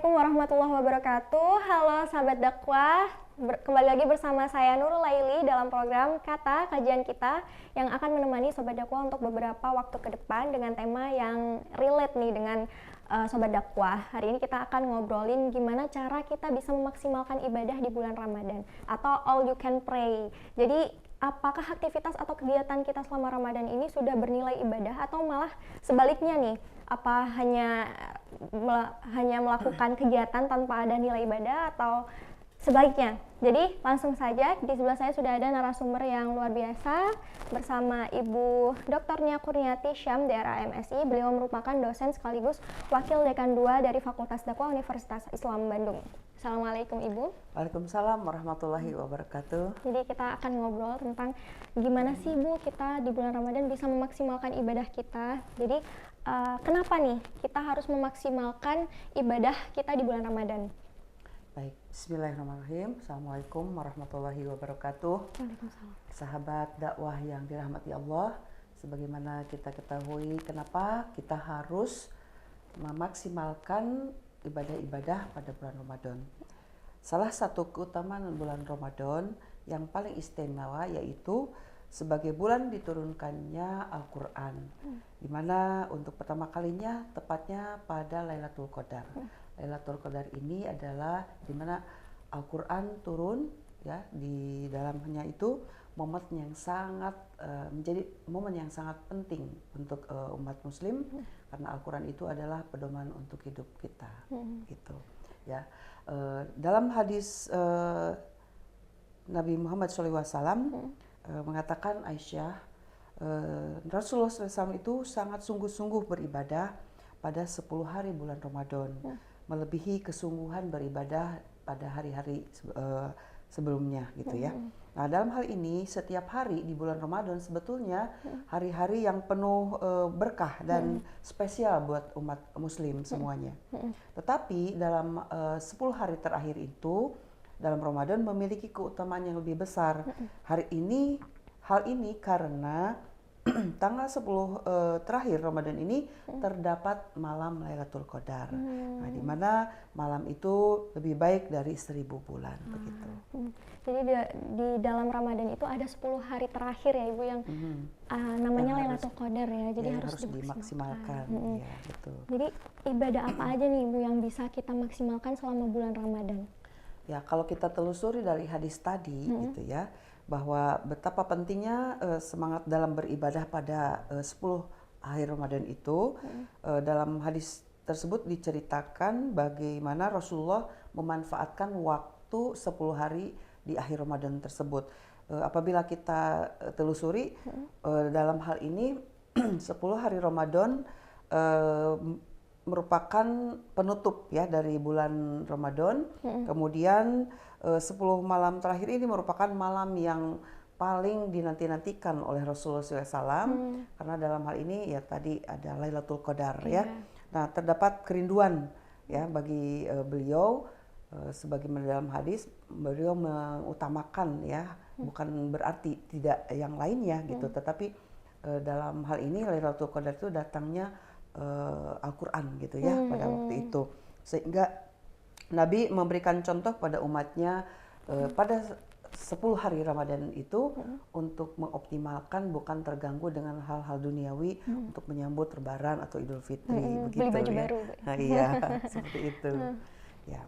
Assalamualaikum warahmatullahi wabarakatuh. Halo sahabat dakwah, kembali lagi bersama saya Nurul Laili dalam program Kata Kajian Kita yang akan menemani sobat dakwah untuk beberapa waktu ke depan dengan tema yang relate nih dengan sobat dakwah. Hari ini kita akan ngobrolin gimana cara kita bisa memaksimalkan ibadah di bulan Ramadan atau all you can pray. Jadi apakah aktivitas atau kegiatan kita selama Ramadan ini sudah bernilai ibadah atau malah sebaliknya nih? Apa hanya melakukan kegiatan tanpa ada nilai ibadah atau sebaliknya? Jadi langsung saja, di sebelah saya sudah ada narasumber yang luar biasa bersama Ibu Dr. Nia Kurniati Syam DRA MSI. Beliau merupakan dosen sekaligus Wakil Dekan 2 dari Fakultas Dakwah Universitas Islam Bandung. Assalamualaikum Ibu. Waalaikumsalam warahmatullahi wabarakatuh. Jadi kita akan ngobrol tentang gimana sih Bu kita di bulan Ramadan bisa memaksimalkan ibadah kita. Jadi kenapa nih kita harus memaksimalkan ibadah kita di bulan Ramadan? Baik, bismillahirrahmanirrahim. Assalamualaikum warahmatullahi wabarakatuh. Waalaikumsalam. Sahabat dakwah yang dirahmati Allah, sebagaimana kita ketahui kenapa kita harus memaksimalkan ibadah-ibadah pada bulan Ramadan. Salah satu keutamaan bulan Ramadan yang paling istimewa yaitu sebagai bulan diturunkannya Al-Quran, di mana untuk pertama kalinya tepatnya pada Lailatul Qadar. Lailatul Qadar ini adalah di mana Al-Quran turun, ya, di dalamnya itu momen yang sangat menjadi momen yang sangat penting untuk umat Muslim, karena Al-Quran itu adalah pedoman untuk hidup kita, gitu, ya. Dalam hadis Nabi Muhammad SAW mengatakan Aisyah, Rasulullah SAW itu sangat sungguh-sungguh beribadah pada 10 hari bulan Ramadan, melebihi kesungguhan beribadah pada hari-hari sebelumnya, gitu ya. Nah, dalam hal ini setiap hari di bulan Ramadan sebetulnya hari-hari yang penuh berkah dan spesial buat umat Muslim semuanya. Tetapi dalam 10 hari terakhir itu dalam Ramadan memiliki keutamaan yang lebih besar. Hal ini karena tanggal 10 terakhir Ramadan ini terdapat malam Lailatul Qadar. Nah, di mana malam itu lebih baik dari 1000 bulan, begitu. Jadi di dalam Ramadan itu ada 10 hari terakhir ya Ibu yang namanya Lailatul Qadar ya. Jadi ya, harus dimaksimalkan. Ya, betul. Jadi ibadah apa aja nih Ibu yang bisa kita maksimalkan selama bulan Ramadan? Ya, kalau kita telusuri dari hadis tadi gitu ya, bahwa betapa pentingnya semangat dalam beribadah pada 10 akhir Ramadan itu. Dalam hadis tersebut diceritakan bagaimana Rasulullah memanfaatkan waktu 10 hari di akhir Ramadan tersebut. Apabila kita telusuri dalam hal ini 10 hari Ramadan merupakan penutup ya dari bulan Ramadan. Kemudian 10 malam terakhir ini merupakan malam yang paling dinanti-nantikan oleh Rasulullah SAW, karena dalam hal ini ya tadi ada Lailatul Qadar ya. Nah, terdapat kerinduan ya bagi beliau, sebagaimana dalam hadis beliau mengutamakan ya, bukan berarti tidak yang lainnya gitu, tetapi dalam hal ini Lailatul Qadar itu datangnya Al-Quran gitu ya pada waktu itu, sehingga Nabi memberikan contoh pada umatnya pada 10 hari Ramadan itu untuk mengoptimalkan, bukan terganggu dengan hal-hal duniawi untuk menyambut Lebaran atau Idul Fitri, begitu. Beli baju ya. baru. Nah, iya, seperti itu. Ya.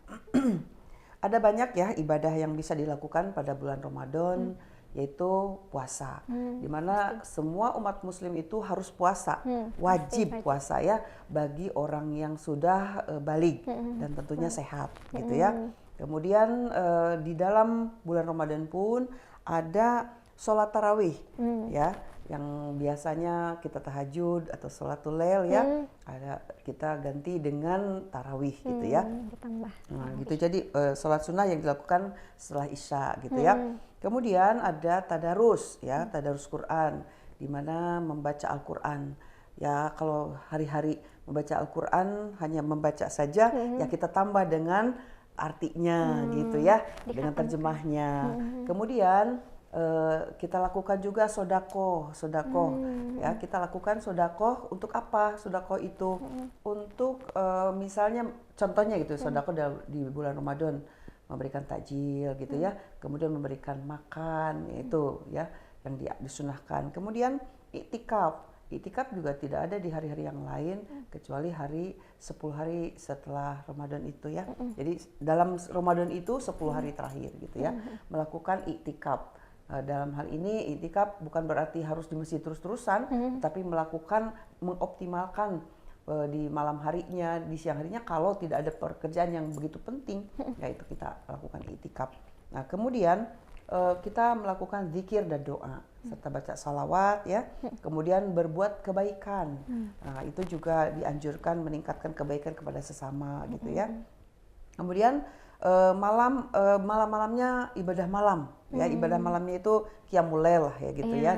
Ada banyak ya ibadah yang bisa dilakukan pada bulan Ramadan, yaitu puasa, di mana semua umat Muslim itu harus puasa, wajib puasa ya bagi orang yang sudah baligh dan tentunya sehat, gitu ya. Kemudian di dalam bulan Ramadan pun ada sholat tarawih, ya, yang biasanya kita tahajud atau sholatul lail ya, ada kita ganti dengan tarawih, gitu ya. Nah, gitu. Jadi sholat sunnah yang dilakukan setelah isya, gitu ya. Kemudian ada tadarus ya, tadarus Quran, di mana membaca Al-Quran. Ya, kalau hari-hari membaca Al-Quran hanya membaca saja, ya kita tambah dengan artinya gitu ya, dengan terjemahnya. Kemudian kita lakukan juga sodakoh, ya kita lakukan sodakoh untuk apa? Sodakoh itu untuk misalnya contohnya gitu, sodakoh di bulan Ramadan memberikan takjil gitu ya, kemudian memberikan makan itu ya yang disunahkan. Kemudian iktikaf juga tidak ada di hari-hari yang lain kecuali 10 hari setelah Ramadan itu ya. Jadi dalam Ramadan itu 10 hari terakhir gitu ya, melakukan iktikaf. Dalam hal ini iktikaf bukan berarti harus di masjid terus-terusan, tapi mengoptimalkan di malam harinya, di siang harinya kalau tidak ada pekerjaan yang begitu penting, yaitu kita lakukan iktikaf. Nah, kemudian kita melakukan zikir dan doa serta baca salawat ya, kemudian berbuat kebaikan. Nah, itu juga dianjurkan meningkatkan kebaikan kepada sesama gitu ya. Kemudian malam-malamnya ibadah malam ya, ibadah malamnya itu qiyamul lail lah ya gitu ya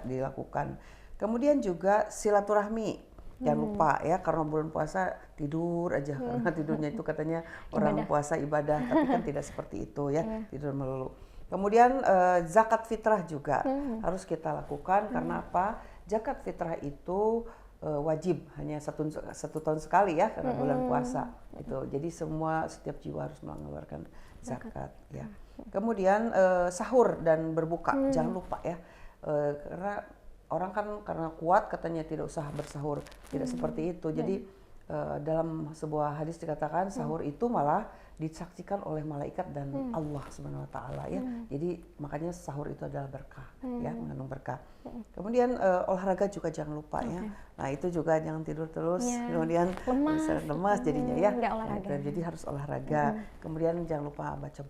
dilakukan. Kemudian juga silaturahmi. Jangan lupa ya, karena bulan puasa tidur aja, karena tidurnya itu katanya orang puasa ibadah, tapi kan tidak seperti itu ya, tidur melulu. Kemudian zakat fitrah juga harus kita lakukan, karena apa? Zakat fitrah itu wajib hanya satu tahun sekali ya, karena bulan puasa itu. Jadi setiap jiwa harus mengeluarkan zakat ya. Kemudian sahur dan berbuka, jangan lupa ya, karena orang kan karena kuat katanya tidak usah bersahur, tidak seperti itu. Jadi dalam sebuah hadis dikatakan sahur itu malah disaksikan oleh malaikat dan Allah Subhanahu wa taala ya. Jadi makanya sahur itu adalah berkah ya, mengandung berkah. Kemudian olahraga juga jangan lupa ya. Nah, itu juga jangan tidur terus, kemudian bisa lemas jadinya ya. Nah, jadi harus olahraga. Kemudian jangan lupa baca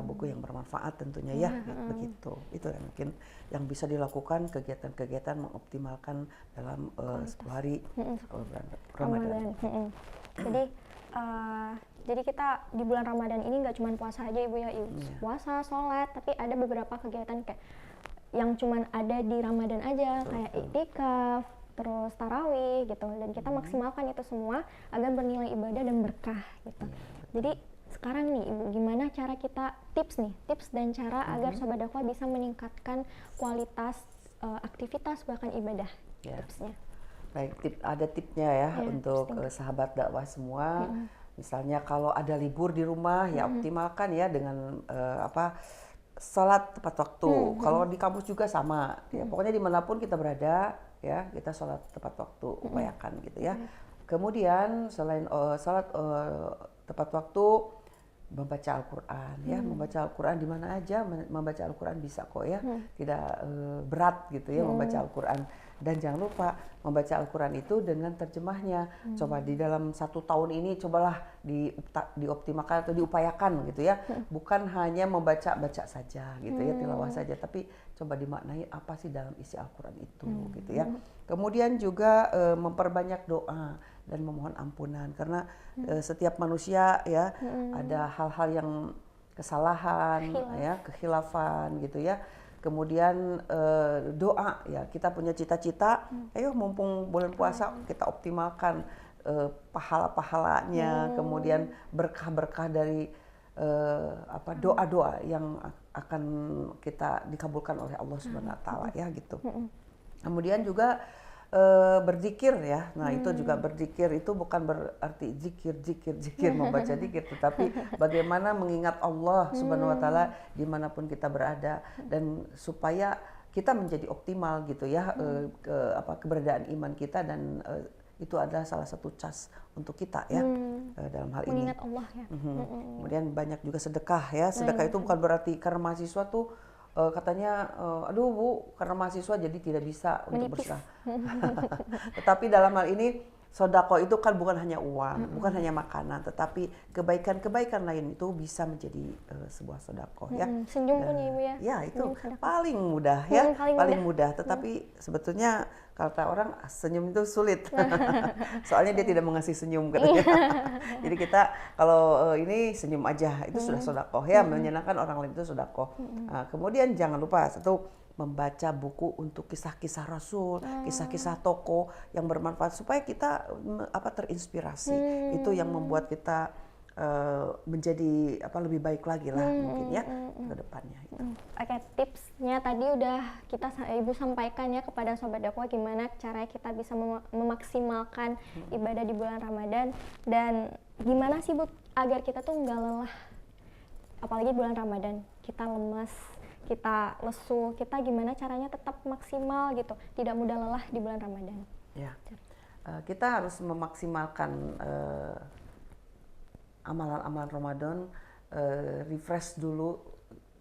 buku yang bermanfaat tentunya ya, begitu. Itu yang mungkin yang bisa dilakukan kegiatan-kegiatan mengoptimalkan dalam 10 hari Ramadan. Jadi kita di bulan Ramadan ini nggak cuma puasa aja Ibu ya, puasa, sholat, tapi ada beberapa kegiatan kayak yang cuma ada di Ramadan aja, kayak iktikaf, terus tarawih gitu, dan kita maksimalkan itu semua agar bernilai ibadah dan berkah gitu. Jadi sekarang nih Ibu, gimana cara kita tips dan cara agar Sobat Dakwah bisa meningkatkan kualitas aktivitas bahkan ibadah, tipsnya. Baik, ada tipnya ya untuk sahabat dakwah semua. Misalnya kalau ada libur di rumah ya optimalkan ya dengan sholat tepat waktu. Kalau di kampus juga sama, ya pokoknya dimanapun kita berada ya kita sholat tepat waktu, upayakan gitu ya. Kemudian selain sholat tepat waktu, membaca Al-Quran ya, membaca Al-Quran di mana aja membaca Al-Quran bisa kok ya, tidak berat gitu ya membaca Al-Quran. Dan jangan lupa membaca Al-Quran itu dengan terjemahnya. Coba di dalam 1 tahun ini cobalah dioptimalkan atau diupayakan gitu ya, bukan hanya membaca saja gitu ya, tilawah saja, tapi coba dimaknai apa sih dalam isi Al-Quran itu gitu ya. Kemudian juga memperbanyak doa dan memohon ampunan, karena setiap manusia ya ada hal-hal yang kesalahan ya, kekhilafan gitu ya. Kemudian doa ya, kita punya cita-cita, ayo mumpung bulan puasa kita optimalkan pahala-pahalanya, kemudian berkah-berkah dari doa-doa yang akan kita dikabulkan oleh Allah Subhanahu wa taala ya gitu. Kemudian juga berzikir ya. Nah, itu juga berzikir itu bukan berarti zikir membaca zikir, tetapi bagaimana mengingat Allah Subhanahu wa taala dimanapun kita berada, dan supaya kita menjadi optimal gitu ya, keberadaan iman kita, dan itu adalah salah satu cas untuk kita ya dalam hal ini. Mengingat Allah ya. Kemudian banyak juga sedekah ya. Sedekah itu bukan berarti karena mahasiswa tuh katanya, aduh Bu, karena mahasiswa jadi tidak bisa untuk bersedekah. Tetapi dalam hal ini, sedekah itu kan bukan hanya uang, bukan hanya makanan, tetapi kebaikan-kebaikan lain itu bisa menjadi sebuah sedekah ya. Senyum pun ya Ibu ya. Ya, itu paling mudah ya, paling mudah. Tetapi sebetulnya kata orang senyum itu sulit. Soalnya dia tidak mengasih senyum katanya. Jadi kita kalau ini senyum aja itu sudah sedekah ya, menyenangkan orang lain itu sedekah. Nah, kemudian jangan lupa membaca buku untuk kisah-kisah Rasul, kisah-kisah tokoh yang bermanfaat supaya kita terinspirasi. Itu yang membuat kita menjadi lebih baik lagi lah mungkin ya ke depannya. Oke, tipsnya tadi udah Ibu sampaikan ya kepada sobat dakwah gimana caranya kita bisa memaksimalkan ibadah di bulan Ramadan, dan gimana sih Bu agar kita tuh nggak lelah, apalagi bulan Ramadan kita lemas, kita lesu, kita gimana caranya tetap maksimal gitu, tidak mudah lelah di bulan Ramadan. Ya, kita harus memaksimalkan amalan-amalan Ramadan, refresh dulu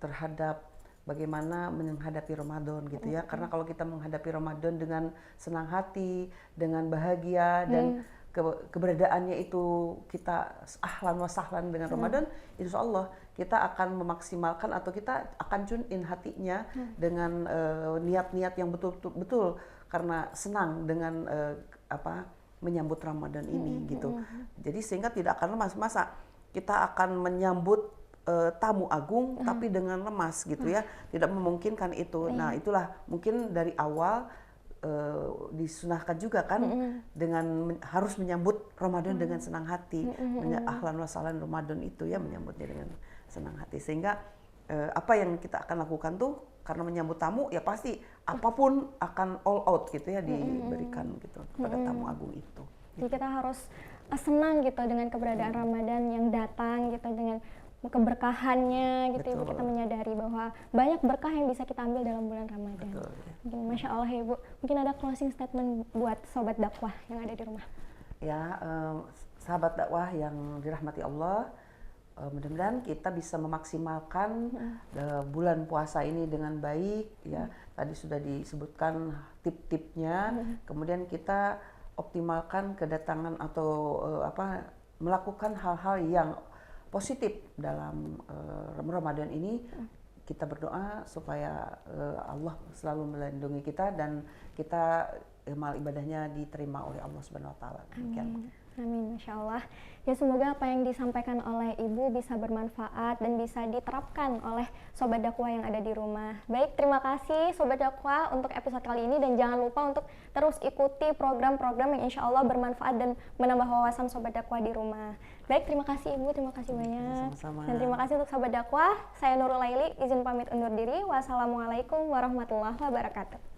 terhadap bagaimana menghadapi Ramadan gitu ya. Karena kalau kita menghadapi Ramadan dengan senang hati, dengan bahagia dan keberadaannya itu kita ahlan wa sahlan dengan Ramadan, insya Allah kita akan memaksimalkan atau kita akan tune in hatinya dengan niat-niat yang betul-betul karena senang dengan menyambut Ramadan ini gitu. Jadi sehingga tidak akan lemas. Masa kita akan menyambut tamu agung tapi dengan lemas gitu ya, tidak memungkinkan itu. Nah itulah mungkin dari awal disunahkan juga kan dengan harus menyambut Ramadan dengan senang hati, dengan ahlan wa sahlan Ramadan itu ya, menyambutnya dengan senang hati, sehingga apa yang kita akan lakukan tuh karena menyambut tamu ya pasti apapun akan all out gitu ya diberikan gitu kepada tamu agung itu. Jadi kita harus senang gitu dengan keberadaan Ramadan yang datang gitu, dengan keberkahannya gitu. Ibu, kita menyadari bahwa banyak berkah yang bisa kita ambil dalam bulan Ramadan. Betul, ya. Mungkin Masya Allah ya Ibu, mungkin ada closing statement buat sobat dakwah yang ada di rumah. Ya, sahabat dakwah yang dirahmati Allah, mudah-mudahan kita bisa memaksimalkan bulan puasa ini dengan baik ya. Tadi sudah disebutkan tip-tipnya, kemudian kita optimalkan kedatangan atau melakukan hal-hal yang positif dalam Ramadan ini. Kita berdoa supaya Allah selalu melindungi kita dan kita amal ibadahnya diterima oleh Allah Subhanahu wa taala. Amin, Masya Allah. Ya semoga apa yang disampaikan oleh Ibu bisa bermanfaat dan bisa diterapkan oleh sobat dakwah yang ada di rumah. Baik, terima kasih sobat dakwah untuk episode kali ini, dan jangan lupa untuk terus ikuti program-program yang insya Allah bermanfaat dan menambah wawasan sobat dakwah di rumah. Baik, terima kasih Ibu, terima kasih banyak. Sama-sama. Dan terima kasih untuk sobat dakwah. Saya Nurul Laili, izin pamit undur diri. Wassalamualaikum warahmatullahi wabarakatuh.